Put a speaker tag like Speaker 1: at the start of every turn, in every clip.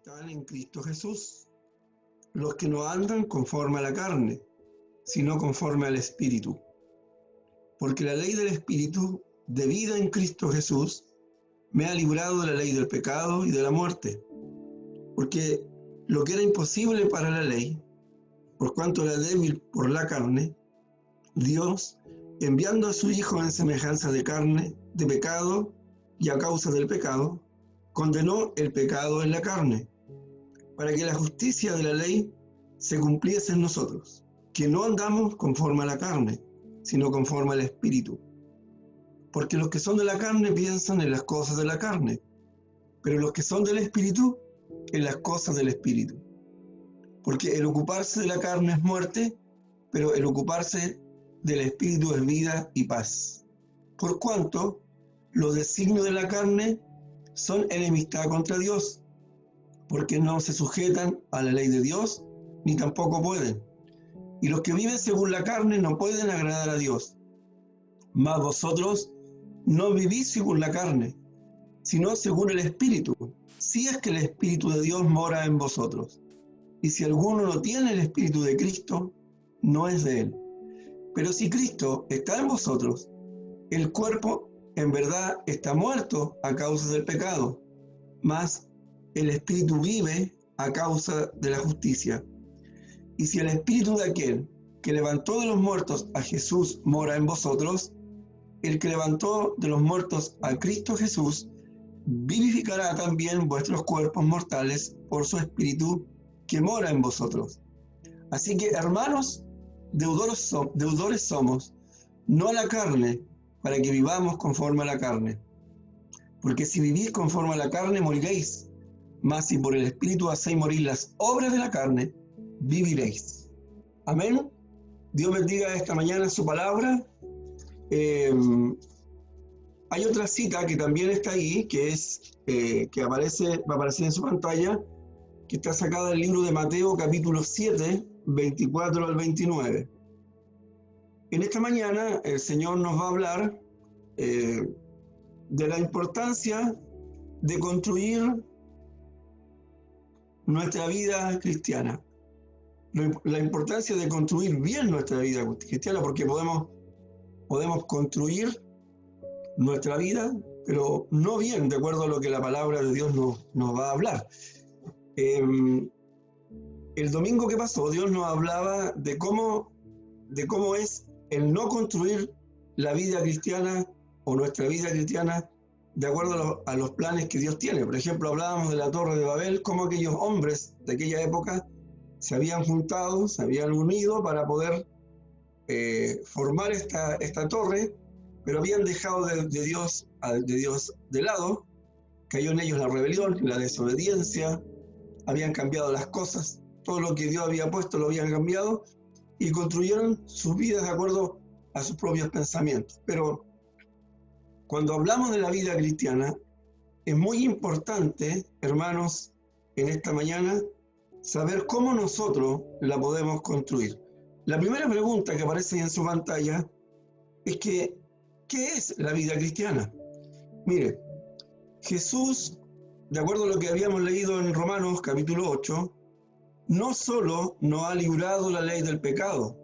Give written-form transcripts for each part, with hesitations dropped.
Speaker 1: están en Cristo Jesús, los que no andan conforme a la carne, sino conforme al Espíritu. Porque la ley del Espíritu, de vida en Cristo Jesús, me ha librado de la ley del pecado y de la muerte. Porque lo que era imposible para la ley, por cuanto era débil por la carne, Dios, enviando a su Hijo en semejanza de carne, de pecado, y a causa del pecado, condenó el pecado en la carne, para que la justicia de la ley se cumpliese en nosotros, que no andamos conforme a la carne, sino conforme al Espíritu. Porque los que son de la carne piensan en las cosas de la carne, pero los que son del Espíritu, en las cosas del Espíritu. Porque el ocuparse de la carne es muerte, pero el ocuparse del Espíritu es vida y paz. Por cuanto los designios de la carne son enemistad contra Dios, porque no se sujetan a la ley de Dios, ni tampoco pueden. Y los que viven según la carne no pueden agradar a Dios. Mas vosotros no vivís según la carne, sino según el Espíritu, si es que el Espíritu de Dios mora en vosotros. Y si alguno no tiene el Espíritu de Cristo, no es de él. Pero si Cristo está en vosotros, el cuerpo en verdad está muerto a causa del pecado, mas el Espíritu vive a causa de la justicia. Y si el Espíritu de aquel que levantó de los muertos a Jesús mora en vosotros, el que levantó de los muertos a Cristo Jesús vivificará también vuestros cuerpos mortales por su Espíritu que mora en vosotros. Así que, hermanos, deudores somos, no a la carne, para que vivamos conforme a la carne. Porque si vivís conforme a la carne, moriréis, mas si por el Espíritu hacéis morir las obras de la carne, viviréis. Amén. Dios bendiga esta mañana su palabra. Hay otra cita que también está ahí, que va a aparecer en su pantalla, que está sacada del libro de Mateo, capítulo 7, 24 al 29. En esta mañana el Señor nos va a hablar de la importancia de construir nuestra vida cristiana. La importancia de construir bien nuestra vida cristiana, porque podemos construir nuestra vida, pero no bien, de acuerdo a lo que la palabra de Dios nos va a hablar. El domingo que pasó, Dios nos hablaba de cómo es el no construir la vida cristiana o nuestra vida cristiana de acuerdo a los planes que Dios tiene. Por ejemplo, hablábamos de la Torre de Babel, cómo aquellos hombres de aquella época se habían juntado, se habían unido para poder formar esta torre, pero habían dejado de Dios de lado. Cayó en ellos la rebelión, la desobediencia, habían cambiado las cosas, todo lo que Dios había puesto lo habían cambiado y construyeron sus vidas de acuerdo a sus propios pensamientos. Pero cuando hablamos de la vida cristiana, es muy importante, hermanos, en esta mañana, saber cómo nosotros la podemos construir. La primera pregunta que aparece ahí en su pantalla es que, ¿qué es la vida cristiana? Mire, Jesús, de acuerdo a lo que habíamos leído en Romanos capítulo 8, no solo nos ha librado la ley del pecado,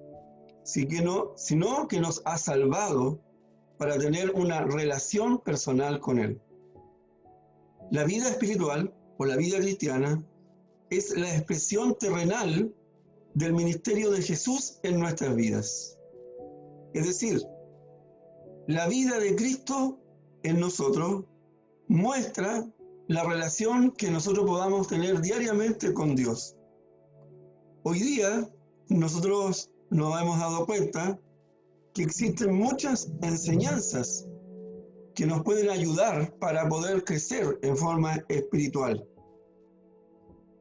Speaker 1: sino que nos ha salvado para tener una relación personal con Él. La vida espiritual o la vida cristiana es la expresión terrenal del ministerio de Jesús en nuestras vidas. Es decir, la vida de Cristo en nosotros muestra la relación que nosotros podamos tener diariamente con Dios. Hoy día nosotros nos hemos dado cuenta que existen muchas enseñanzas que nos pueden ayudar para poder crecer en forma espiritual.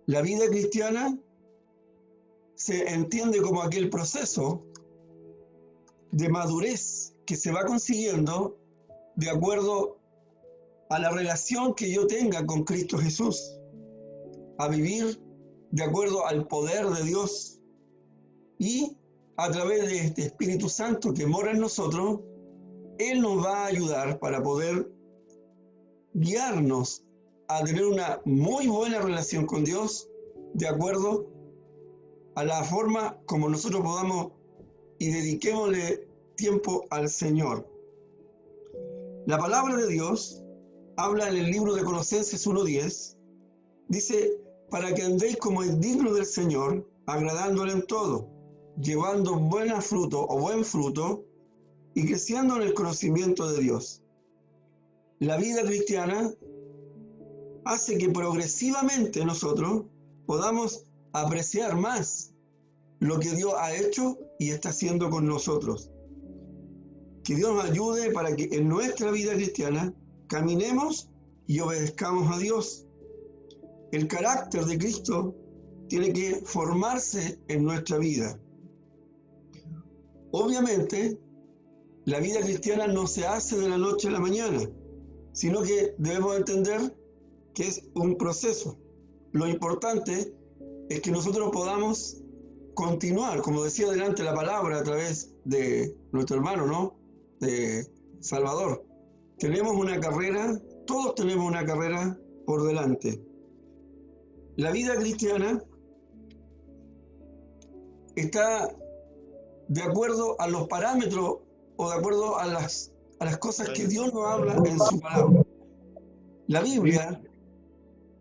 Speaker 1: La vida cristiana se entiende como aquel proceso de madurez que se va consiguiendo de acuerdo a la relación que yo tenga con Cristo Jesús, a vivir de acuerdo al poder de Dios y a través de este Espíritu Santo que mora en nosotros, Él nos va a ayudar para poder guiarnos a tener una muy buena relación con Dios de acuerdo a la forma como nosotros podamos y dediquémosle tiempo al Señor. La palabra de Dios habla en el libro de Colosenses 1:10, dice, para que andéis como es digno del Señor, agradándole en todo, llevando buen fruto y creciendo en el conocimiento de Dios. La vida cristiana hace que progresivamente nosotros podamos apreciar más lo que Dios ha hecho y está haciendo con nosotros. Que Dios nos ayude para que en nuestra vida cristiana caminemos y obedezcamos a Dios. El carácter de Cristo tiene que formarse en nuestra vida. Obviamente, la vida cristiana no se hace de la noche a la mañana, sino que debemos entender que es un proceso. Lo importante es que nosotros podamos continuar, como decía delante la palabra a través de nuestro hermano, ¿no? De Salvador. Tenemos una carrera, todos tenemos una carrera por delante. La vida cristiana está de acuerdo a los parámetros o de acuerdo a las cosas que Dios nos habla en su palabra. La Biblia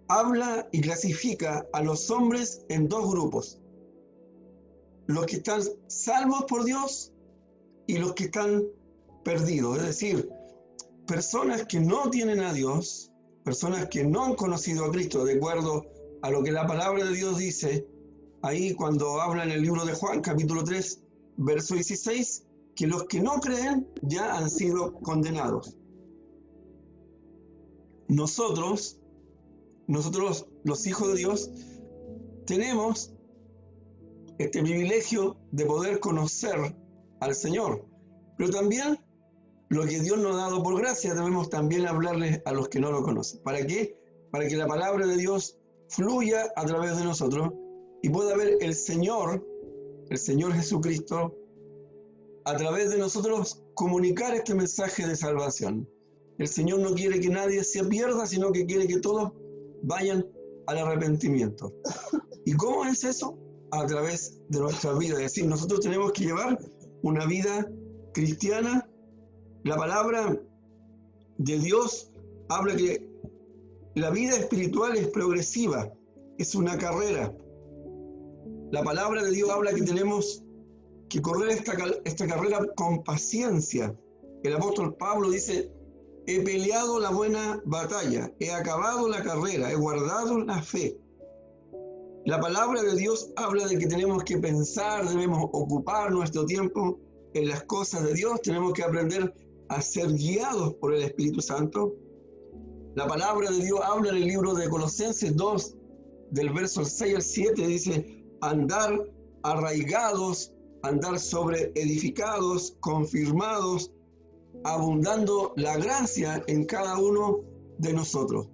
Speaker 1: habla y clasifica a los hombres en dos grupos: los que están salvos por Dios y los que están perdidos, es decir, personas que no tienen a Dios, personas que no han conocido a Cristo, de acuerdo a lo que la palabra de Dios dice ahí cuando habla en el libro de Juan, capítulo 3, verso 16, que los que no creen ya han sido condenados. Nosotros, los hijos de Dios, tenemos este privilegio de poder conocer al Señor, pero también lo que Dios nos ha dado por gracia, debemos también hablarles a los que no lo conocen. ¿Para qué? Para que la palabra de Dios fluya a través de nosotros y pueda ver el Señor Jesucristo, a través de nosotros comunicar este mensaje de salvación. El Señor no quiere que nadie se pierda, sino que quiere que todos vayan al arrepentimiento. ¿Y cómo es eso? A través de nuestra vida. Es decir, nosotros tenemos que llevar una vida cristiana. La palabra de Dios habla que la vida espiritual es progresiva, es una carrera. La palabra de Dios habla que tenemos que correr esta carrera con paciencia. El apóstol Pablo dice, he peleado la buena batalla, he acabado la carrera, he guardado la fe. La palabra de Dios habla de que tenemos que pensar, debemos ocupar nuestro tiempo en las cosas de Dios, tenemos que aprender a ser guiados por el Espíritu Santo. La palabra de Dios habla en el libro de Colosenses 2, del verso 6 al 7, dice, andar arraigados, andar sobreedificados, confirmados, abundando la gracia en cada uno de nosotros.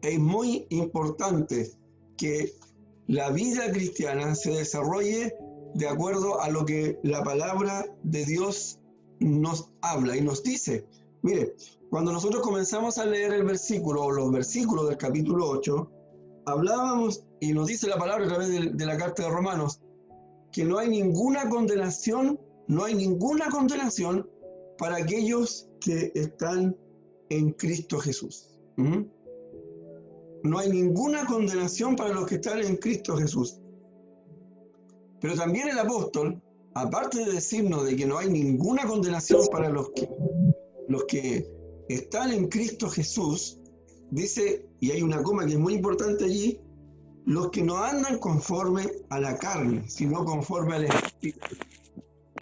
Speaker 1: Es muy importante que la vida cristiana se desarrolle de acuerdo a lo que la palabra de Dios nos habla y nos dice. Mire, cuando nosotros comenzamos a leer el versículo o los versículos del capítulo 8, hablábamos y nos dice la palabra a través de la carta de Romanos que no hay ninguna condenación para aquellos que están en Cristo Jesús. No hay ninguna condenación para los que están en Cristo Jesús. Pero también el apóstol, aparte de decirnos de que no hay ninguna condenación para los que están en Cristo Jesús, dice, y hay una coma que es muy importante allí, los que no andan conforme a la carne, sino conforme al Espíritu.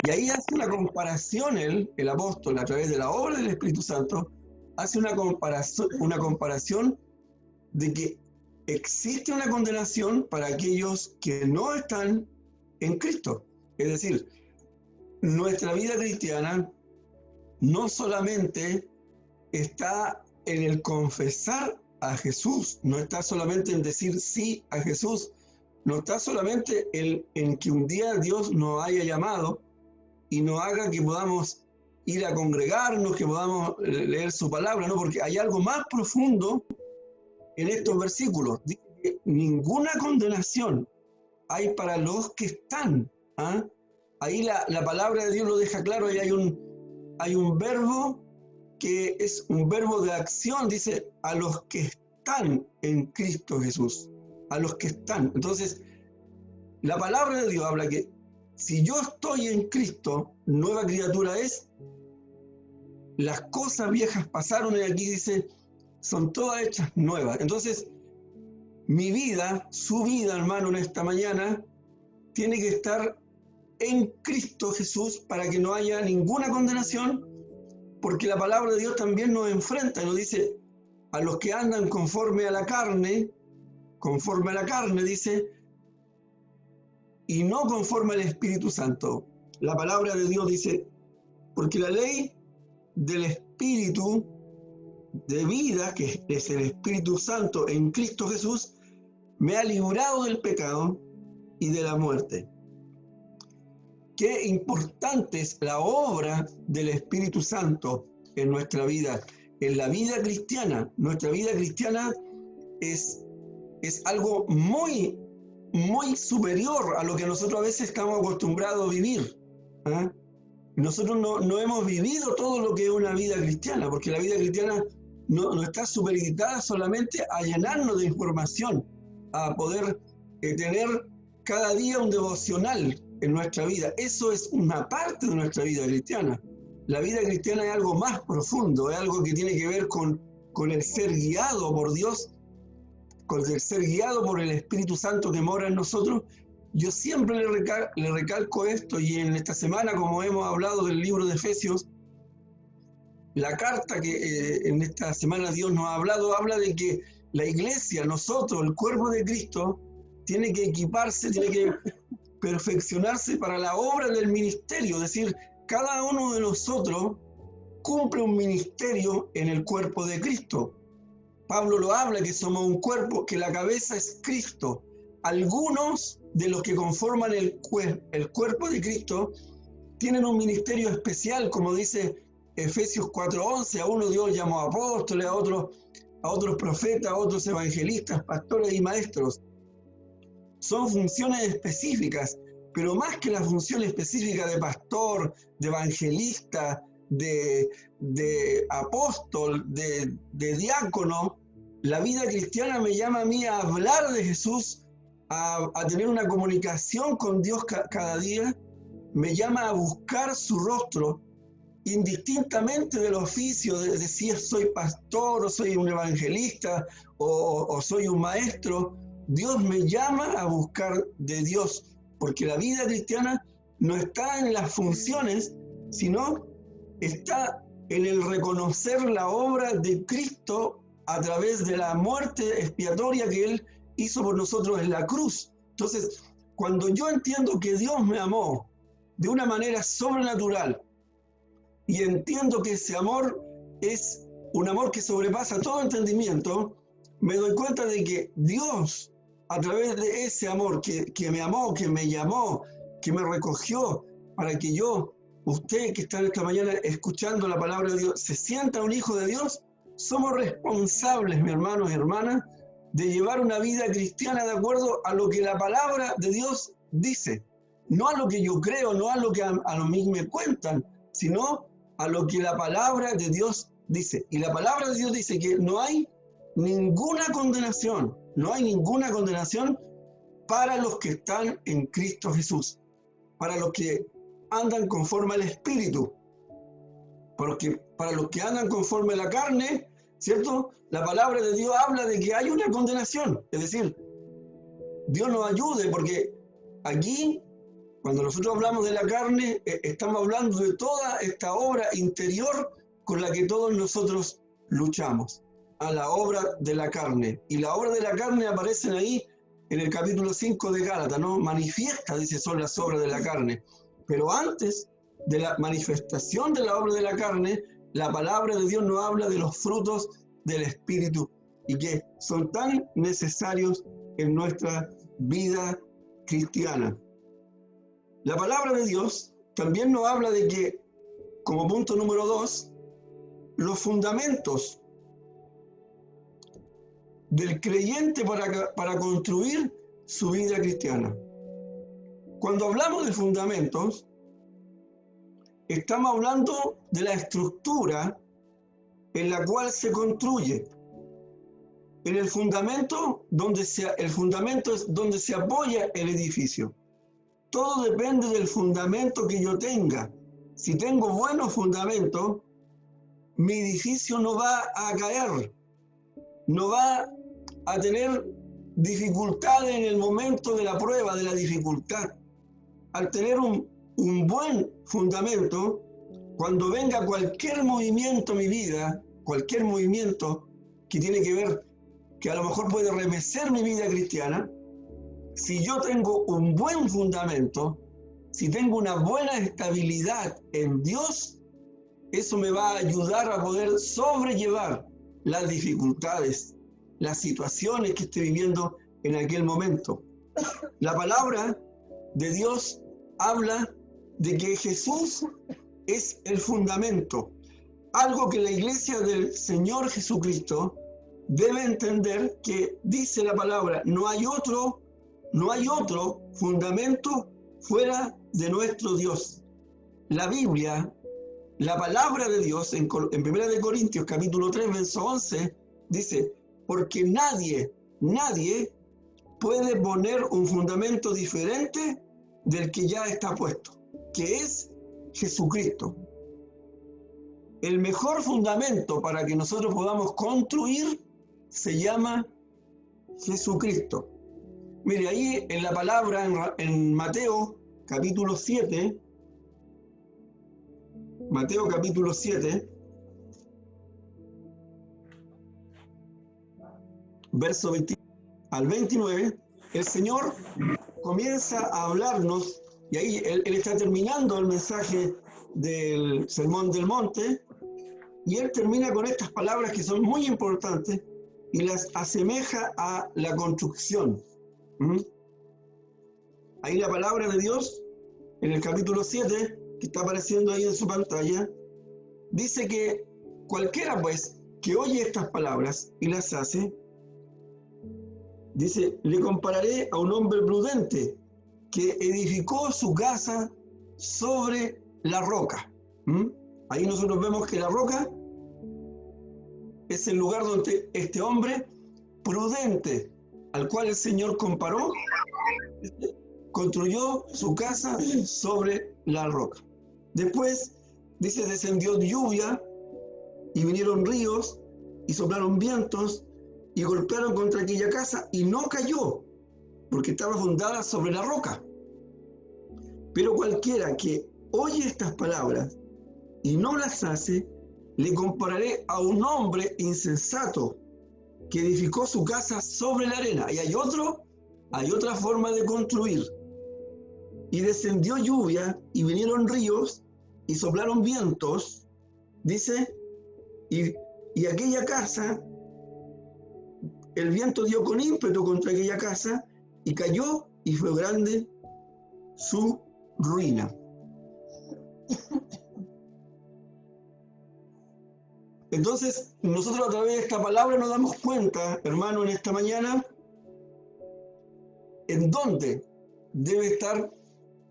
Speaker 1: Y ahí hace una comparación el apóstol, a través de la obra del Espíritu Santo, hace una comparación de que existe una condenación para aquellos que no están en Cristo. Es decir, nuestra vida cristiana no solamente está en el confesar a Jesús, no está solamente en decir sí a Jesús, no está solamente en que un día Dios nos haya llamado y nos haga que podamos ir a congregarnos, que podamos leer su palabra, ¿no? Porque hay algo más profundo en estos versículos. Dice que ninguna condenación hay para los que están. ¿Ah? Ahí la palabra de Dios lo deja claro, ahí hay un verbo que es un verbo de acción, dice, a los que están en Cristo Jesús, a los que están. Entonces, la palabra de Dios habla que si yo estoy en Cristo, nueva criatura es, las cosas viejas pasaron y aquí dice, son todas hechas nuevas. Entonces, mi vida, su vida, hermano, en esta mañana, tiene que estar en Cristo Jesús para que no haya ninguna condenación, porque la palabra de Dios también nos enfrenta y nos dice, a los que andan conforme a la carne, dice, y no conforme al Espíritu Santo. La palabra de Dios dice, porque la ley del Espíritu de vida, que es el Espíritu Santo en Cristo Jesús, me ha librado del pecado y de la muerte. Qué importante es la obra del Espíritu Santo en nuestra vida, en la vida cristiana. Nuestra vida cristiana es algo muy, muy superior a lo que nosotros a veces estamos acostumbrados a vivir. ¿Eh? Nosotros no hemos vivido todo lo que es una vida cristiana, porque la vida cristiana no está supeditada solamente a llenarnos de información, a poder tener cada día un devocional en nuestra vida. Eso es una parte de nuestra vida cristiana. La vida cristiana es algo más profundo, es algo que tiene que ver con el ser guiado por Dios, con el ser guiado por el Espíritu Santo que mora en nosotros. Yo siempre le recalco esto, y en esta semana, como hemos hablado del libro de Efesios, la carta que en esta semana Dios nos ha hablado, habla de que la iglesia, nosotros, el cuerpo de Cristo, tiene que equiparse, tiene que perfeccionarse para la obra del ministerio. Es decir, cada uno de nosotros cumple un ministerio en el cuerpo de Cristo. Pablo lo habla, que somos un cuerpo, que la cabeza es Cristo. Algunos de los que conforman el cuerpo de Cristo tienen un ministerio especial, como dice Efesios 4:11, a uno Dios llamó apóstoles, a otros profetas, a otros evangelistas, pastores y maestros. Son funciones específicas, pero más que la función específica de pastor, de evangelista, de apóstol, de diácono, la vida cristiana me llama a mí a hablar de Jesús, a tener una comunicación con Dios cada día, me llama a buscar su rostro, indistintamente del oficio, de si soy pastor, o soy un evangelista, o soy un maestro. Dios me llama a buscar de Dios, porque la vida cristiana no está en las funciones, sino está en el reconocer la obra de Cristo a través de la muerte expiatoria que Él hizo por nosotros en la cruz. Entonces, cuando yo entiendo que Dios me amó de una manera sobrenatural, y entiendo que ese amor es un amor que sobrepasa todo entendimiento, me doy cuenta de que Dios, a través de ese amor que me amó, que me llamó, que me recogió, para que yo, usted que está en esta mañana escuchando la palabra de Dios, se sienta un hijo de Dios, somos responsables, mis hermanos y hermanas, de llevar una vida cristiana de acuerdo a lo que la palabra de Dios dice. No a lo que yo creo, no a lo que a mí me cuentan, sino a lo que la palabra de Dios dice. Y la palabra de Dios dice que no hay ninguna condenación, para los que están en Cristo Jesús, para los que andan conforme al Espíritu, para los que andan conforme a la carne, ¿cierto? La palabra de Dios habla de que hay una condenación. Es decir, Dios nos ayude, porque aquí, cuando nosotros hablamos de la carne, estamos hablando de toda esta obra interior con la que todos nosotros luchamos, a la obra de la carne. Y la obra de la carne aparecen ahí en el capítulo 5 de Gálatas, ¿no? Manifiesta, dice, son las obras de la carne. Pero antes de la manifestación de la obra de la carne, la palabra de Dios nos habla de los frutos del Espíritu, y que son tan necesarios en nuestra vida cristiana. La palabra de Dios también nos habla de que, como punto número 2, los fundamentos del creyente para construir su vida cristiana. Cuando hablamos de fundamentos, estamos hablando de la estructura en la cual se construye. En el fundamento es donde se apoya el edificio. Todo depende del fundamento que yo tenga. Si tengo buenos fundamentos, mi edificio no va a caer, no va a tener dificultades en el momento de la prueba, de la dificultad. Al tener un buen fundamento, cuando venga cualquier movimiento en mi vida, cualquier movimiento que tiene que ver, que a lo mejor puede remecer mi vida cristiana, si yo tengo un buen fundamento, si tengo una buena estabilidad en Dios, eso me va a ayudar a poder sobrellevar las dificultades, las situaciones que esté viviendo en aquel momento. La palabra de Dios habla de que Jesús es el fundamento, algo que la iglesia del Señor Jesucristo debe entender, que dice la palabra, no hay otro fundamento fuera de nuestro Dios. La Biblia, la palabra de Dios, en 1 Corintios capítulo 3, verso 11, dice, porque nadie puede poner un fundamento diferente del que ya está puesto, que es Jesucristo. El mejor fundamento para que nosotros podamos construir se llama Jesucristo. Mire, ahí en la palabra, en Mateo capítulo 7, verso 20 al 29, el Señor comienza a hablarnos, y ahí él está terminando el mensaje del Sermón del Monte, y él termina con estas palabras que son muy importantes y las asemeja a la construcción. Ahí la palabra de Dios, en el capítulo 7, que está apareciendo ahí en su pantalla, dice que cualquiera pues que oye estas palabras y las hace, dice, le compararé a un hombre prudente que edificó su casa sobre la roca. Ahí nosotros vemos que la roca es el lugar donde este hombre prudente, al cual el Señor comparó, construyó su casa sobre la roca. Después, dice, descendió lluvia y vinieron ríos y soplaron vientos y golpearon contra aquella casa y no cayó, porque estaba fundada sobre la roca. Pero cualquiera que oye estas palabras y no las hace, le compararé a un hombre insensato que edificó su casa sobre la arena. Y hay otra forma de construir. Y descendió lluvia y vinieron ríos y soplaron vientos, dice, y aquella casa, el viento dio con ímpetu contra aquella casa y cayó, y fue grande su ruina. Entonces, nosotros a través de esta palabra nos damos cuenta, hermano, en esta mañana, en dónde debe estar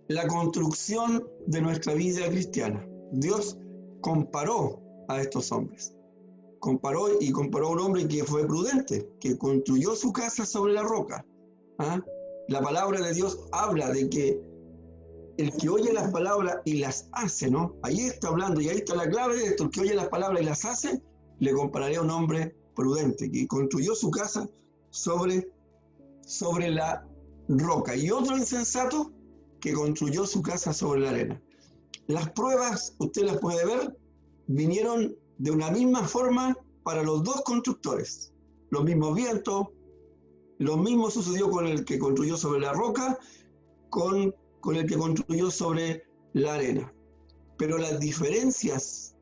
Speaker 1: la construcción de nuestra vida cristiana. Dios comparó a estos hombres. Comparó a un hombre que fue prudente, que construyó su casa sobre la roca. La palabra de Dios habla de que el que oye las palabras y las hace, ¿no? Ahí está hablando, y ahí está la clave de esto. El que oye las palabras y las hace, le compararé a un hombre prudente, que construyó su casa sobre la roca. Y otro insensato, que construyó su casa sobre la arena. Las pruebas, usted las puede ver, vinieron de una misma forma para los dos constructores. Los mismos vientos, lo mismo sucedió con el que construyó sobre la roca, con el que construyó sobre la arena. Pero las diferencias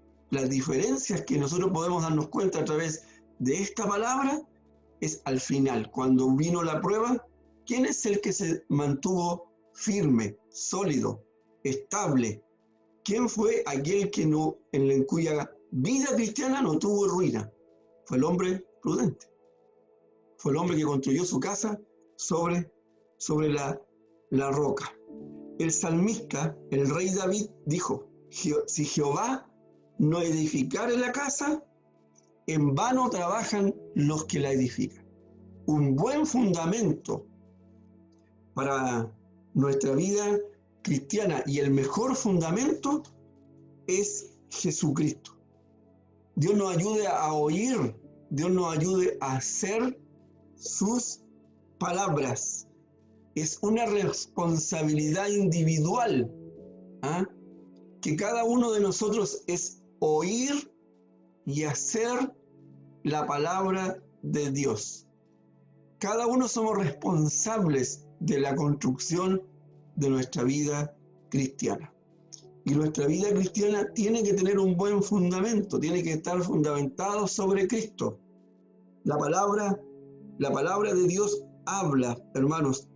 Speaker 1: que nosotros podemos darnos cuenta a través de esta palabra es al final, cuando vino la prueba, ¿quién es el que se mantuvo firme, sólido, estable? ¿Quién fue aquel que en cuya vida cristiana no tuvo ruina? Fue el hombre prudente. fue el hombre que construyó su casa sobre la roca. El salmista, el rey David, dijo: si Jehová no edificare la casa, en vano trabajan los que la edifican. Un buen fundamento para nuestra vida cristiana y el mejor fundamento es Jesucristo. Dios nos ayude a oír, Dios nos ayude a hacer sus palabras. Es una responsabilidad individual, que cada uno de nosotros es oír y hacer la palabra de Dios. Cada uno somos responsables de la construcción de nuestra vida cristiana. Y nuestra vida cristiana tiene que tener un buen fundamento, tiene que estar fundamentado sobre Cristo. La palabra de Dios habla, hermanos.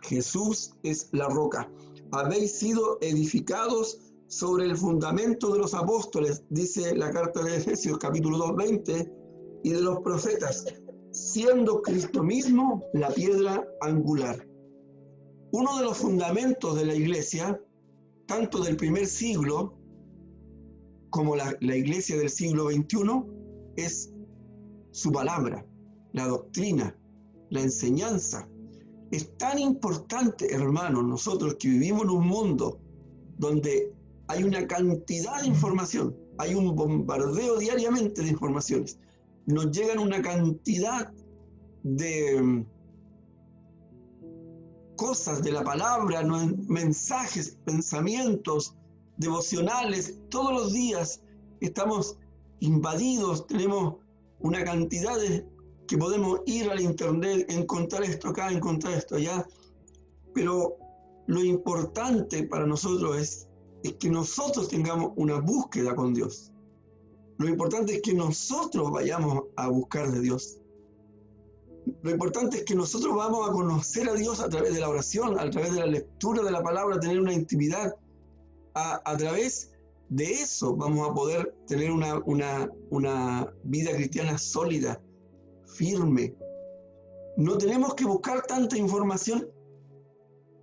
Speaker 1: Jesús es la roca. Habéis sido edificados sobre el fundamento de los apóstoles, dice la carta de Efesios, capítulo 2, 20, y de los profetas, siendo Cristo mismo la piedra angular. Uno de los fundamentos de la iglesia, tanto del primer siglo como la iglesia del siglo XXI, es su palabra, la doctrina, la enseñanza. Es tan importante, hermanos, nosotros que vivimos en un mundo donde hay una cantidad de información, hay un bombardeo diariamente de informaciones, nos llegan una cantidad de cosas de la palabra, mensajes, pensamientos, devocionales, todos los días estamos invadidos, tenemos una cantidad de que podemos ir al internet, encontrar esto acá, encontrar esto allá, pero lo importante para nosotros es que nosotros tengamos una búsqueda con Dios. Lo importante es que nosotros vayamos a buscar de Dios. Lo importante es que nosotros vamos a conocer a Dios a través de la oración, a través de la lectura de la palabra, tener una intimidad. A través de eso vamos a poder tener una vida cristiana sólida, firme. No tenemos que buscar tanta información,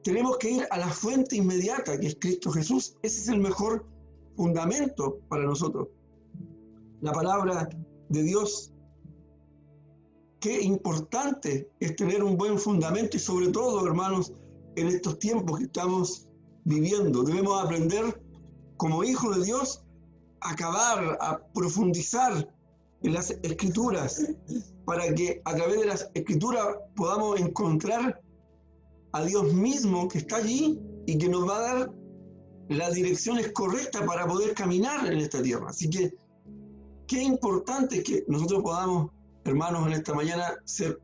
Speaker 1: tenemos que ir a la fuente inmediata, que es Cristo Jesús. Ese es el mejor fundamento para nosotros. La palabra de Dios. Qué importante es tener un buen fundamento y sobre todo, hermanos, en estos tiempos que estamos viviendo. Debemos aprender como hijos de Dios a acabar, a profundizar en las Escrituras para que a través de las Escrituras podamos encontrar a Dios mismo que está allí y que nos va a dar las direcciones correctas para poder caminar en esta tierra. Así que qué importante es que nosotros podamos, hermanos, en esta mañana ser,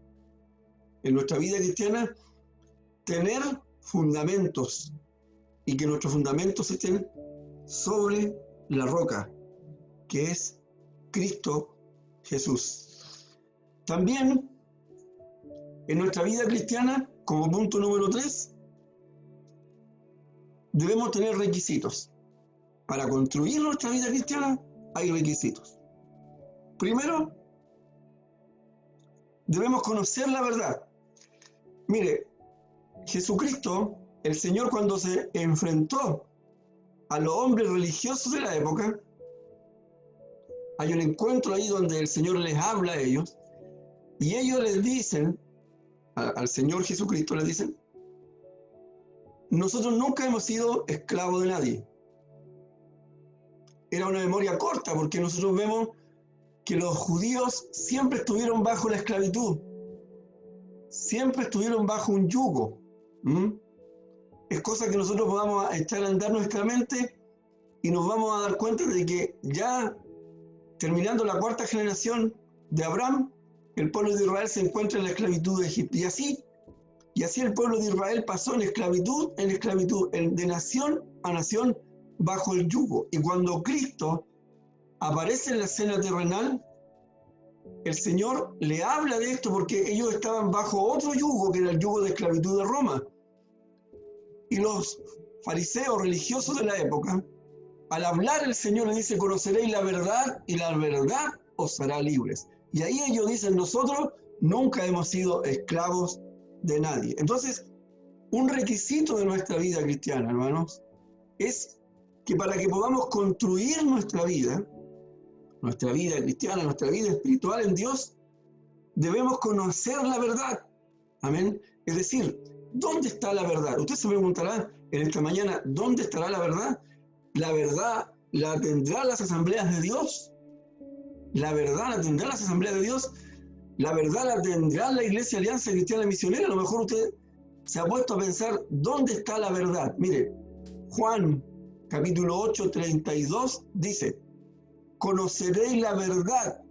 Speaker 1: en nuestra vida cristiana, tener fundamentos y que nuestros fundamentos estén sobre la roca, que es Cristo Jesús. También en nuestra vida cristiana, como punto número 3, debemos tener requisitos. Para construir nuestra vida cristiana hay requisitos. Primero, debemos conocer la verdad. Mire, Jesucristo, el Señor, cuando se enfrentó a los hombres religiosos de la época, hay un encuentro ahí donde el Señor les habla a ellos y ellos les dicen, al Señor Jesucristo les dicen: nosotros nunca hemos sido esclavos de nadie. Era una memoria corta porque nosotros vemos que los judíos siempre estuvieron bajo la esclavitud, siempre estuvieron bajo un yugo. Es cosa que nosotros podamos echar a andar nuestra mente y nos vamos a dar cuenta de que ya terminando la 4ª generación de Abraham, el pueblo de Israel se encuentra en la esclavitud de Egipto. Y así el pueblo de Israel pasó en esclavitud, de nación a nación, bajo el yugo. Y cuando Cristo aparece en la escena terrenal, el Señor le habla de esto porque ellos estaban bajo otro yugo, que era el yugo de esclavitud de Roma. Y los fariseos religiosos de la época, al hablar el Señor les dice: conoceréis la verdad y la verdad os hará libres. Y ahí ellos dicen: nosotros nunca hemos sido esclavos de nadie. Entonces, un requisito de nuestra vida cristiana, hermanos, es que para que podamos construir nuestra vida cristiana, nuestra vida espiritual en Dios, debemos conocer la verdad. Amén. Es decir, ¿dónde está la verdad? Usted se preguntará en esta mañana, ¿dónde estará la verdad? ¿La verdad la tendrán las asambleas de Dios? ¿La verdad la tendrán las asambleas de Dios? ¿La verdad la tendrá la Iglesia Alianza Cristiana Misionera? A lo mejor usted se ha puesto a pensar, ¿dónde está la verdad? Mire, Juan capítulo 8, 32 dice, conoceréis la verdad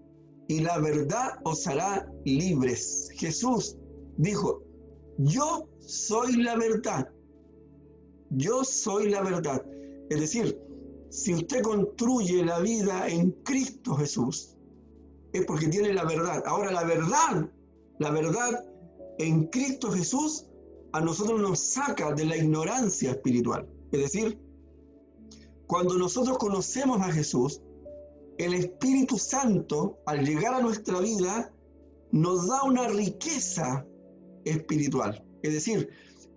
Speaker 1: y la verdad os hará libres. Jesús dijo, yo soy la verdad. Yo soy la verdad. Es decir, si usted construye la vida en Cristo Jesús, es porque tiene la verdad. Ahora la verdad en Cristo Jesús a nosotros nos saca de la ignorancia espiritual. Es decir, cuando nosotros conocemos a Jesús, el Espíritu Santo, al llegar a nuestra vida, nos da una riqueza espiritual. Es decir,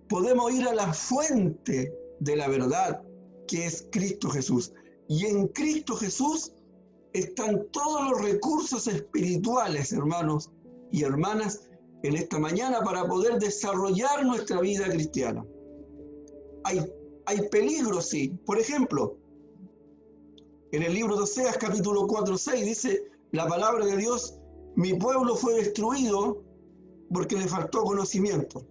Speaker 1: podemos ir a la fuente de la verdad, que es Cristo Jesús. Y en Cristo Jesús están todos los recursos espirituales, hermanos y hermanas, en esta mañana para poder desarrollar nuestra vida cristiana. Hay peligros, sí. Por ejemplo, en el libro de Oseas, capítulo 4, 6, dice la palabra de Dios, mi pueblo fue destruido porque le faltó conocimiento.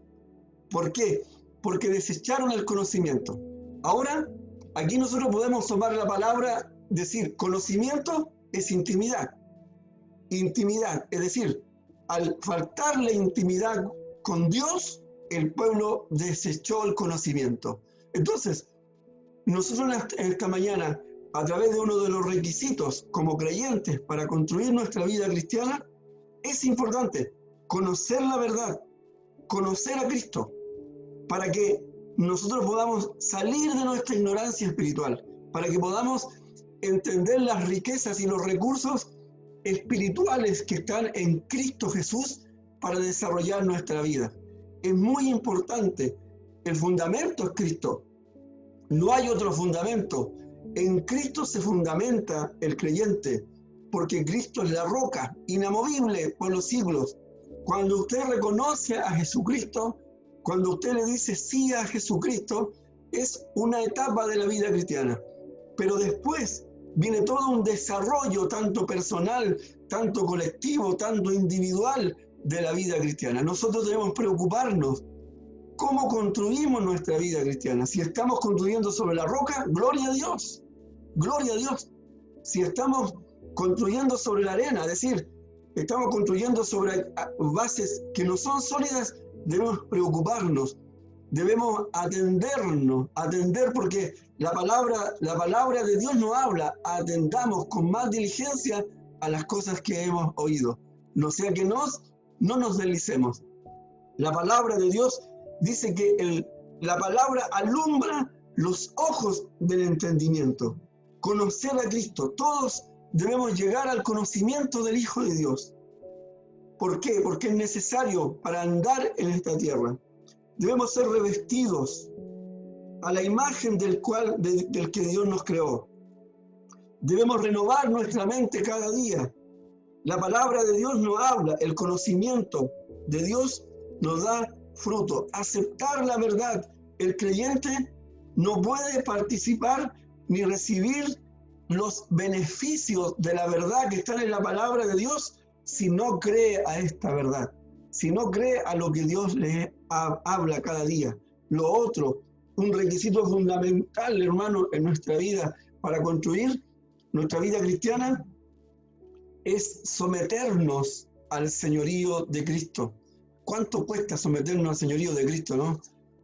Speaker 1: ¿Por qué? Porque desecharon el conocimiento. Ahora, aquí nosotros podemos tomar la palabra, decir, conocimiento es intimidad. Intimidad, es decir, al faltarle intimidad con Dios, el pueblo desechó el conocimiento. Entonces, nosotros en esta mañana, a través de uno de los requisitos como creyentes para construir nuestra vida cristiana, es importante conocer la verdad, conocer a Cristo, para que nosotros podamos salir de nuestra ignorancia espiritual, para que podamos entender las riquezas y los recursos espirituales que están en Cristo Jesús para desarrollar nuestra vida. Es muy importante. El fundamento es Cristo. No hay otro fundamento. En Cristo se fundamenta el creyente, porque Cristo es la roca, inamovible por los siglos. Cuando usted reconoce a Jesucristo, cuando usted le dice sí a Jesucristo, es una etapa de la vida cristiana. Pero después viene todo un desarrollo, tanto personal, tanto colectivo, tanto individual, de la vida cristiana. Nosotros debemos preocuparnos cómo construimos nuestra vida cristiana. Si estamos construyendo sobre la roca, gloria a Dios, gloria a Dios. Si estamos construyendo sobre la arena, es decir, estamos construyendo sobre bases que no son sólidas, debemos preocuparnos, debemos atender porque la palabra de Dios nos habla, atendamos con más diligencia a las cosas que hemos oído, no sea que no nos deslicemos. La palabra de Dios dice que la palabra alumbra los ojos del entendimiento. Conocer a Cristo, todos debemos llegar al conocimiento del Hijo de Dios. ¿Por qué? Porque es necesario para andar en esta tierra. Debemos ser revestidos a la imagen del que Dios nos creó. Debemos renovar nuestra mente cada día. La palabra de Dios nos habla, el conocimiento de Dios nos da fruto. Aceptar la verdad. El creyente no puede participar ni recibir los beneficios de la verdad que están en la palabra de Dios si no cree a esta verdad, si no cree a lo que Dios le habla cada día. Lo otro, un requisito fundamental, hermano, en nuestra vida para construir nuestra vida cristiana es someternos al señorío de Cristo. ¿Cuánto cuesta someternos al señorío de Cristo, no?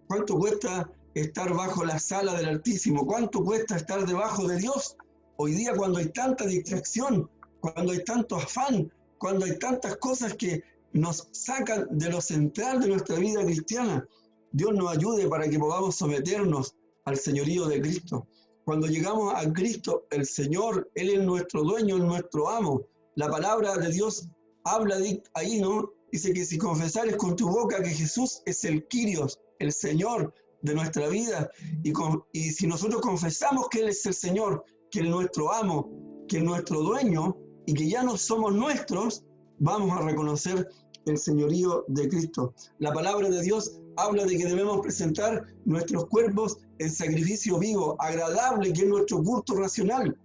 Speaker 1: ¿Cuánto cuesta estar bajo la sala del Altísimo? ¿Cuánto cuesta estar debajo de Dios? Hoy día, cuando hay tanta distracción, cuando hay tanto afán, cuando hay tantas cosas que nos sacan de lo central de nuestra vida cristiana, Dios nos ayude para que podamos someternos al señorío de Cristo. Cuando llegamos a Cristo, el Señor, Él es nuestro dueño, es nuestro amo. La palabra de Dios habla ahí, ¿no? Dice que si confesares con tu boca que Jesús es el Kyrios, el Señor de nuestra vida, y si nosotros confesamos que Él es el Señor, que Él es nuestro amo, que es nuestro dueño, y que ya no somos nuestros, vamos a reconocer el señorío de Cristo. La palabra de Dios habla de que debemos presentar nuestros cuerpos en sacrificio vivo, agradable, que es nuestro culto racional.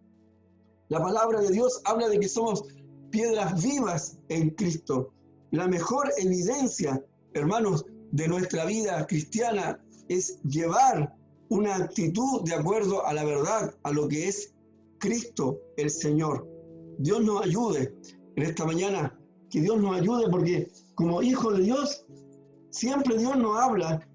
Speaker 1: La palabra de Dios habla de que somos piedras vivas en Cristo. La mejor evidencia, hermanos, de nuestra vida cristiana es llevar una actitud de acuerdo a la verdad, a lo que es Cristo el Señor. Dios nos ayude en esta mañana, que Dios nos ayude, porque como hijos de Dios, siempre Dios nos habla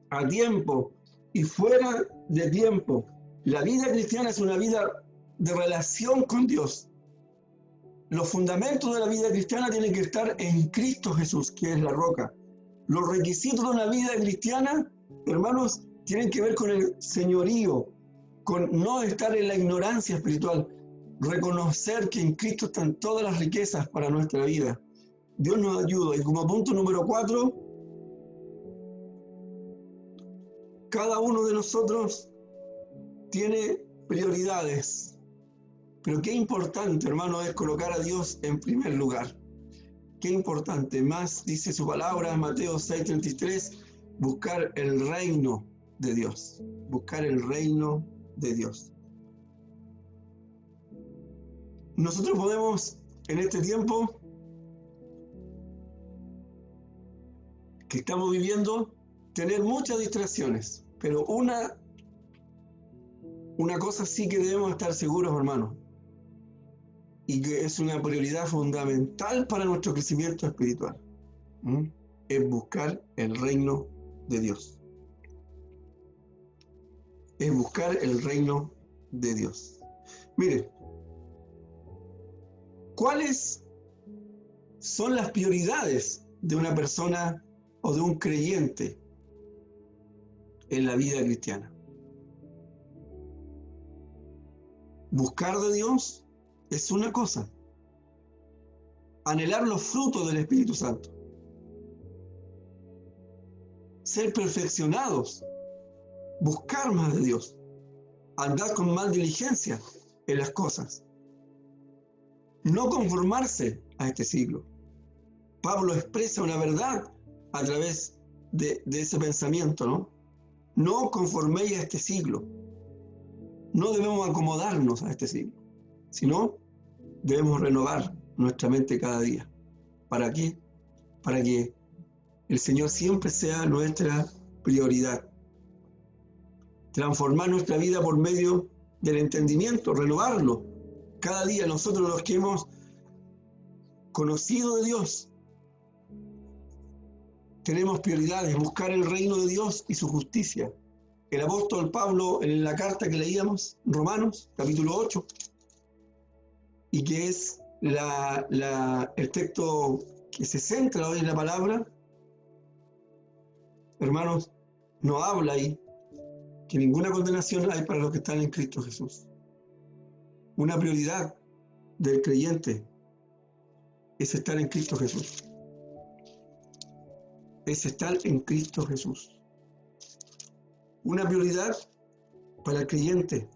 Speaker 1: a tiempo y fuera de tiempo. La vida cristiana es una vida de relación con Dios. Los fundamentos de la vida cristiana tienen que estar en Cristo Jesús, que es la roca. Los requisitos de una vida cristiana, hermanos, tienen que ver con el señorío, con no estar en la ignorancia espiritual, reconocer que en Cristo están todas las riquezas para nuestra vida. Dios nos ayuda. Y como punto número 4, cada uno de nosotros tiene prioridades. Pero qué importante, hermano, es colocar a Dios en primer lugar. Qué importante. Más dice su palabra en Mateo 6:33, buscar el reino de Dios. Buscar el reino de Dios. Nosotros podemos, en este tiempo que estamos viviendo, tener muchas distracciones, pero una cosa sí que debemos estar seguros, hermanos, y que es una prioridad fundamental para nuestro crecimiento espiritual, es buscar el reino de Dios. Es buscar el reino de Dios. Mire, ¿cuáles son las prioridades de una persona o de un creyente en la vida cristiana? Buscar de Dios es una cosa. Anhelar los frutos del Espíritu Santo. Ser perfeccionados. Buscar más de Dios. Andar con más diligencia en las cosas. No conformarse a este siglo. Pablo expresa una verdad a través de ese pensamiento, ¿no? No conforméis a este siglo. No debemos acomodarnos a este siglo, sino debemos renovar nuestra mente cada día. ¿Para qué? Para que el Señor siempre sea nuestra prioridad. Transformar nuestra vida por medio del entendimiento, renovarlo. Cada día nosotros, los que hemos conocido de Dios, tenemos prioridades, buscar el reino de Dios y su justicia. El apóstol Pablo, en la carta que leíamos, Romanos, capítulo 8, y que es el texto que se centra hoy en la palabra, hermanos, nos habla ahí que ninguna condenación hay para los que están en Cristo Jesús. Una prioridad del creyente es estar en Cristo Jesús. Es estar en Cristo Jesús. Una prioridad para el creyente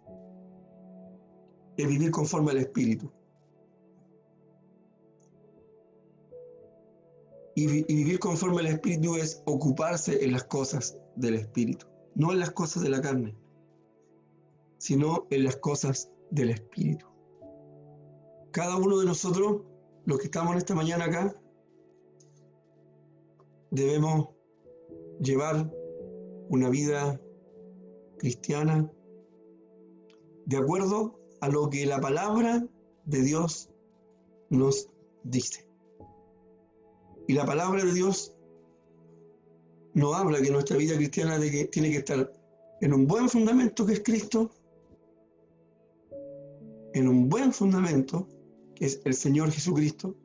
Speaker 1: es vivir conforme al Espíritu. Y vivir conforme al Espíritu es ocuparse en las cosas del Espíritu. No en las cosas de la carne, sino en las cosas del Espíritu. Cada uno de nosotros, los que estamos en esta mañana acá, debemos llevar una vida cristiana de acuerdo a lo que la palabra de Dios nos dice. Y la palabra de Dios nos habla que nuestra vida cristiana tiene que estar en un buen fundamento que es Cristo, en un buen fundamento que es el Señor Jesucristo,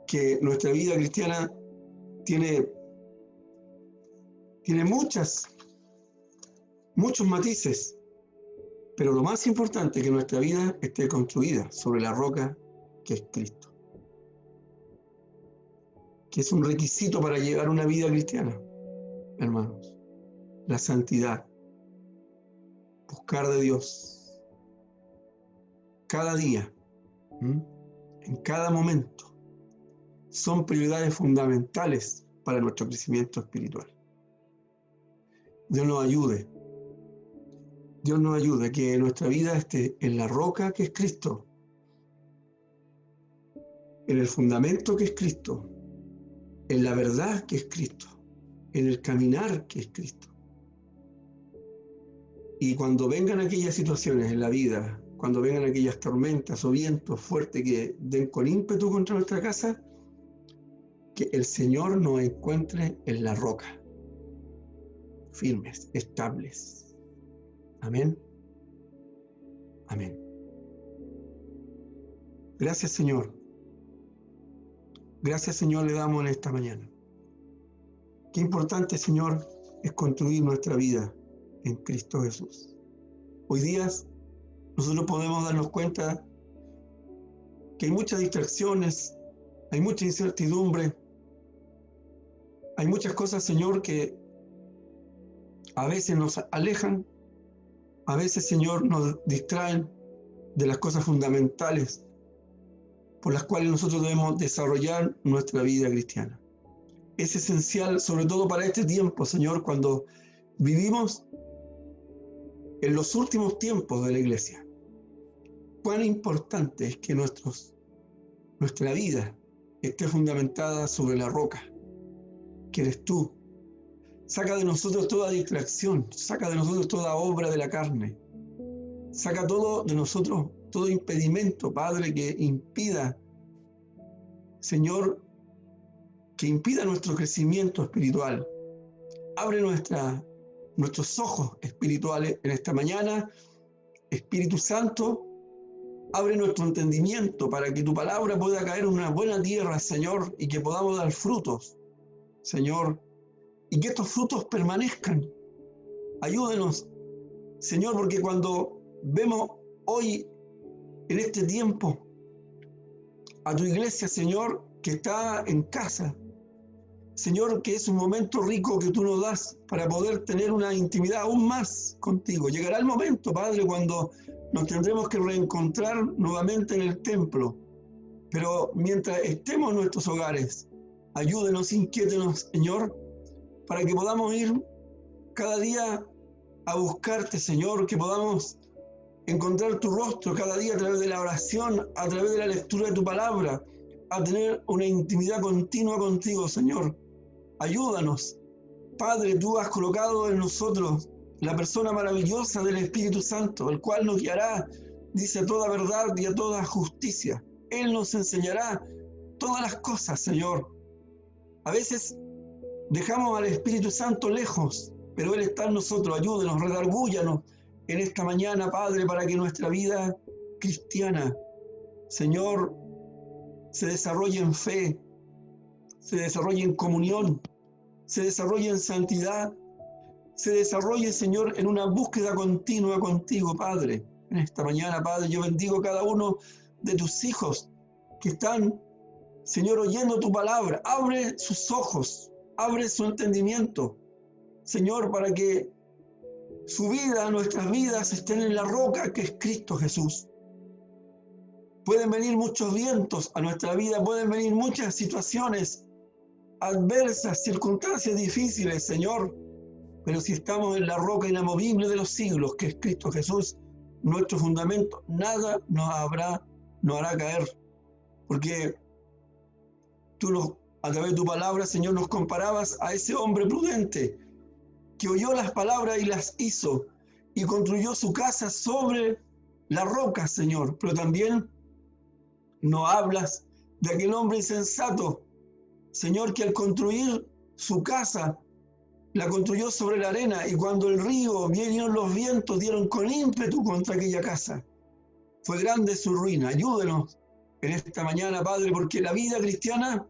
Speaker 1: que nuestra vida cristiana tiene muchos matices, pero lo más importante es que nuestra vida esté construida sobre la roca que es Cristo, que es un requisito para llevar una vida cristiana, hermanos. La santidad, buscar de Dios cada día, en cada momento, son prioridades fundamentales para nuestro crecimiento espiritual. Dios nos ayude. Dios nos ayude a que nuestra vida esté en la roca que es Cristo, en el fundamento que es Cristo, en la verdad que es Cristo, en el caminar que es Cristo. Y cuando vengan aquellas situaciones en la vida, cuando vengan aquellas tormentas o vientos fuertes que den con ímpetu contra nuestra casa, que el Señor nos encuentre en la roca, firmes, estables. Amén. Amén. Gracias, Señor. Gracias, Señor, le damos en esta mañana. Qué importante, Señor, es construir nuestra vida en Cristo Jesús. Hoy día nosotros podemos darnos cuenta que hay muchas distracciones, hay mucha incertidumbre, hay muchas cosas, Señor, que a veces nos alejan, a veces, Señor, nos distraen de las cosas fundamentales por las cuales nosotros debemos desarrollar nuestra vida cristiana. Es esencial, sobre todo para este tiempo, Señor, cuando vivimos en los últimos tiempos de la iglesia. Cuán importante es que nuestra vida esté fundamentada sobre la roca, que eres tú. Saca de nosotros toda distracción, saca de nosotros toda obra de la carne, saca todo de nosotros, todo impedimento, Padre, que impida, Señor, que impida nuestro crecimiento espiritual. Abre nuestros ojos espirituales en esta mañana, Espíritu Santo. Abre nuestro entendimiento para que tu palabra pueda caer en una buena tierra, Señor, y que podamos dar frutos, Señor, y que estos frutos permanezcan. Ayúdenos, Señor, porque cuando vemos hoy, en este tiempo, a tu iglesia, Señor, que está en casa, Señor, que es un momento rico que tú nos das para poder tener una intimidad aún más contigo. Llegará el momento, Padre, cuando nos tendremos que reencontrar nuevamente en el templo. Pero mientras estemos en nuestros hogares, ayúdenos, inquiétenos, Señor, para que podamos ir cada día a buscarte, Señor, que podamos encontrar tu rostro cada día a través de la oración, a través de la lectura de tu palabra, a tener una intimidad continua contigo, Señor. Ayúdanos. Padre, tú has colocado en nosotros la persona maravillosa del Espíritu Santo, el cual nos guiará, dice, a toda verdad y a toda justicia. Él nos enseñará todas las cosas, Señor. A veces dejamos al Espíritu Santo lejos, pero Él está en nosotros. Ayúdenos, redargúyanos en esta mañana, Padre, para que nuestra vida cristiana, Señor, se desarrolle en fe, se desarrolle en comunión, se desarrolle en santidad, se desarrolle, Señor, en una búsqueda continua contigo, Padre. En esta mañana, Padre, yo bendigo a cada uno de tus hijos que están, Señor, oyendo tu palabra. Abre sus ojos, abre su entendimiento, Señor, para que su vida, nuestras vidas estén en la roca que es Cristo Jesús. Pueden venir muchos vientos a nuestra vida, pueden venir muchas situaciones adversas, circunstancias difíciles, Señor, pero si estamos en la roca inamovible de los siglos, que es Cristo Jesús, nuestro fundamento, nada nos hará caer, porque tú a través de tu palabra, Señor, nos comparabas a ese hombre prudente que oyó las palabras y las hizo y construyó su casa sobre la roca, Señor, pero también nos hablas de aquel hombre insensato, Señor, que al construir su casa, la construyó sobre la arena, y cuando el río, vinieron los vientos, dieron con ímpetu contra aquella casa. Fue grande su ruina. Ayúdenos en esta mañana, Padre, porque la vida cristiana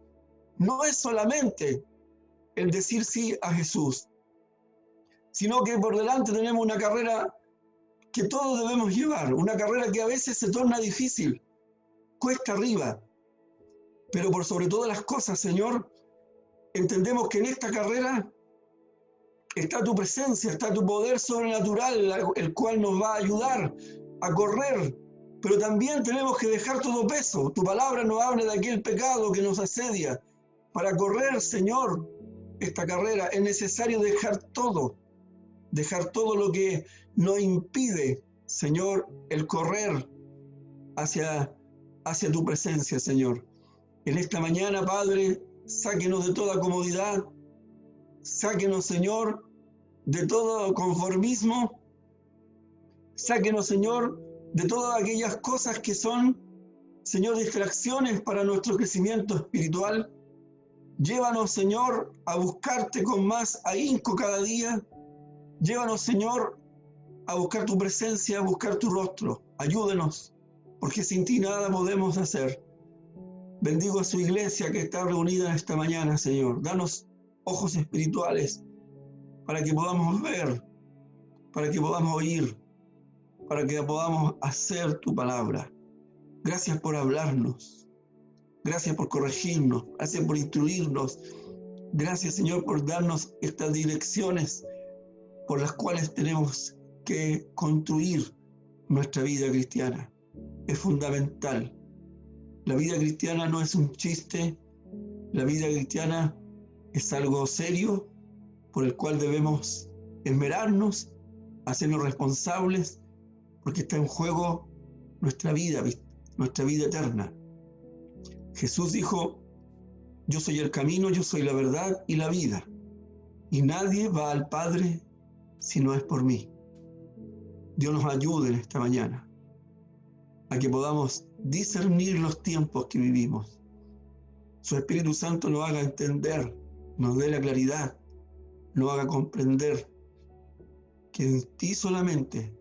Speaker 1: no es solamente el decir sí a Jesús, sino que por delante tenemos una carrera que todos debemos llevar, una carrera que a veces se torna difícil, cuesta arriba. Pero por sobre todas las cosas, Señor, entendemos que en esta carrera está tu presencia, está tu poder sobrenatural, el cual nos va a ayudar a correr. Pero también tenemos que dejar todo peso. Tu palabra nos habla de aquel pecado que nos asedia. Para correr, Señor, esta carrera es necesario dejar todo lo que nos impide, Señor, el correr hacia tu presencia, Señor. En esta mañana, Padre, sáquenos de toda comodidad, sáquenos, Señor, de todo conformismo, sáquenos, Señor, de todas aquellas cosas que son, Señor, distracciones para nuestro crecimiento espiritual. Llévanos, Señor, a buscarte con más ahínco cada día. Llévanos, Señor, a buscar tu presencia, a buscar tu rostro. Ayúdenos, porque sin ti nada podemos hacer. Bendigo a su iglesia que está reunida en esta mañana, Señor. Danos ojos espirituales para que podamos ver, para que podamos oír, para que podamos hacer tu palabra. Gracias por hablarnos. Gracias por corregirnos. Gracias por instruirnos. Gracias, Señor, por darnos estas direcciones por las cuales tenemos que construir nuestra vida cristiana. Es fundamental. La vida cristiana no es un chiste. La vida cristiana es algo serio por el cual debemos esmerarnos, hacernos responsables, porque está en juego nuestra vida eterna. Jesús dijo: yo soy el camino, yo soy la verdad y la vida, y nadie va al Padre si no es por mí. Dios nos ayude en esta mañana a que podamos discernir los tiempos que vivimos. Su Espíritu Santo nos haga entender, nos dé la claridad, nos haga comprender que en ti solamente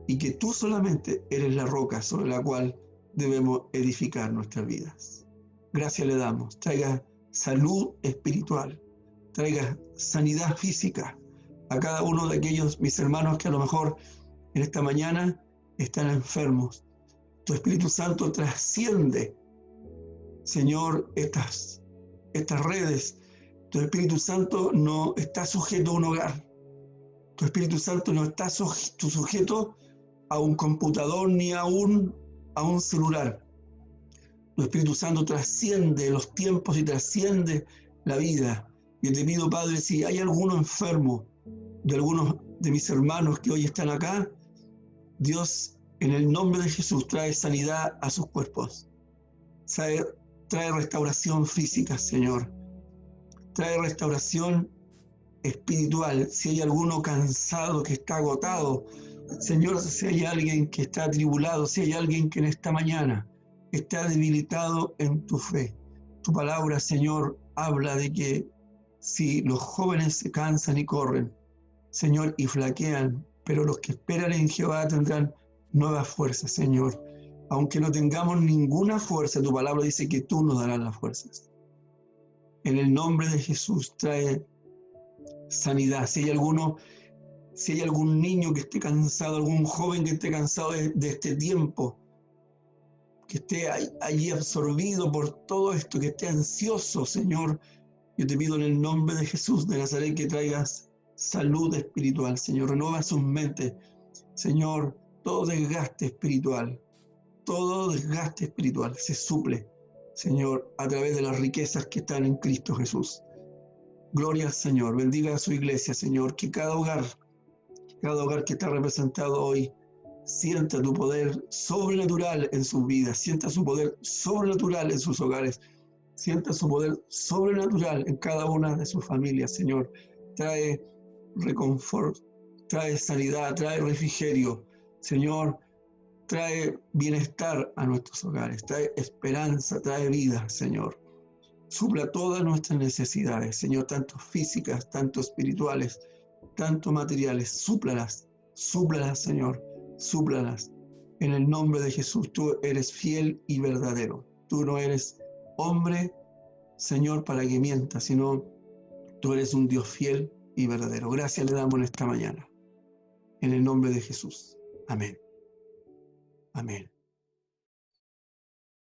Speaker 1: y que tú solamente eres la roca sobre la cual debemos edificar nuestras vidas. Gracias le damos. Traiga salud espiritual, traiga sanidad física a cada uno de aquellos mis hermanos que a lo mejor en esta mañana están enfermos. Tu Espíritu Santo trasciende, Señor, estas redes. Tu Espíritu Santo no está sujeto a un hogar. Tu Espíritu Santo no está sujeto a un computador ni a un celular. Tu Espíritu Santo trasciende los tiempos y trasciende la vida. Y te pido, Padre, si hay alguno enfermo de algunos de mis hermanos que hoy están acá, Dios, en el nombre de Jesús, trae sanidad a sus cuerpos. Trae restauración física, Señor. Trae restauración espiritual. Si hay alguno cansado, que está agotado, Señor, si hay alguien que está atribulado, si hay alguien que en esta mañana está debilitado en tu fe. Tu palabra, Señor, habla de que si los jóvenes se cansan y corren, Señor, y flaquean, pero los que esperan en Jehová tendrán nuevas fuerzas, Señor. Aunque no tengamos ninguna fuerza, tu palabra dice que tú nos darás las fuerzas. En el nombre de Jesús, trae sanidad. Si hay algún niño que esté cansado, algún joven que esté cansado de este tiempo, que esté allí absorbido por todo esto, que esté ansioso, Señor, yo te pido en el nombre de Jesús de Nazaret que traigas salud espiritual, Señor. Renueva sus mentes, Señor. Todo desgaste espiritual se suple, Señor, a través de las riquezas que están en Cristo Jesús. Gloria al Señor. Bendiga a su iglesia, Señor. Que cada hogar que está representado hoy sienta tu poder sobrenatural en sus vidas, sienta su poder sobrenatural en sus hogares, sienta su poder sobrenatural en cada una de sus familias, Señor. Trae reconfort, trae sanidad, trae refrigerio, Señor. Trae bienestar a nuestros hogares, trae esperanza, trae vida, Señor. Supla todas nuestras necesidades, Señor, tanto físicas, tanto espirituales, tanto materiales. Súplalas, Señor, súplalas. En el nombre de Jesús, tú eres fiel y verdadero. Tú no eres hombre, Señor, para que mientas, sino tú eres un Dios fiel y verdadero. Gracias le damos en esta mañana. En el nombre de Jesús. Amén. Amén.